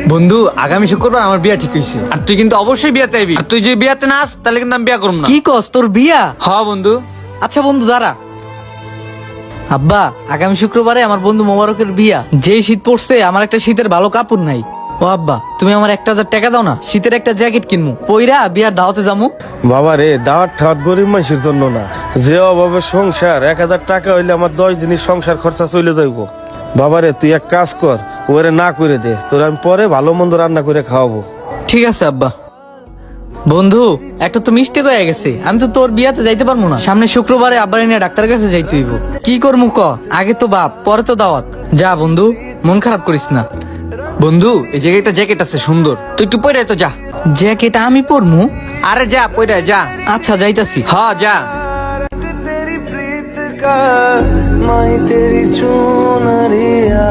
বন্ধু, আগামী শুক্রবার আমার বিয়া ঠিক হয়েছে, আর তুই কিন্তু অবশ্যই বিয়াতে আইবি। আর তুই যদি বিয়াতে না আস তাহলে কিন্তু আমি বিয়া করব না। কি কস, তোর বিয়া? হ্যাঁ বন্ধু। আচ্ছা বন্ধু দাঁড়া। আব্বা, আগামী শুক্রবারে আমার বন্ধু মোবারকের বিয়া। যেই শীত পড়ছে, আমার একটা শীতের ভালো কাপড় নাই। ও আব্বা, তুমি আমার 1,000 টাকা দাও না, শীতের একটা জ্যাকেট কিনবো, পইরা বিয়ার দাওয়াতে যাবো। বাবা রে, দাওয়াত ঠাট গরিব মানুষের জন্য না, যে অভাবে সংসার 1,000 টাকা হইলে আমার 10 দিনের সংসার খরচা চলে যাইব। বাবা রে, তুই এক কাজ কর, ওরে না করে দে, তোর আমি পরে ভালো মন্দ রান্না করে খাওয়াবো। ঠিক আছে আব্বা। বন্ধু, একটা তো মিস্টেক হয়ে গেছে, আমি তো তোর বিয়াতে যাইতে পারবো না। সামনে শুক্রবারে আব্বার নিয়ে ডাক্তারের কাছে যাইতে হইব। কি করবো ক? আগে তো বাপ, পরে তো দাওয়াত। যা বন্ধু, মন খারাপ করিস না। বন্ধু, এই জায়গায় একটা জ্যাকেট আছে সুন্দর, তুই একটু পরে তো যা। জ্যাকেট আমি পরমু? আরে যা, পরে যা। আচ্ছা যাইতাছি। হ্যাঁ যা। तेरी प्रीत का माही तेरी चुनरिया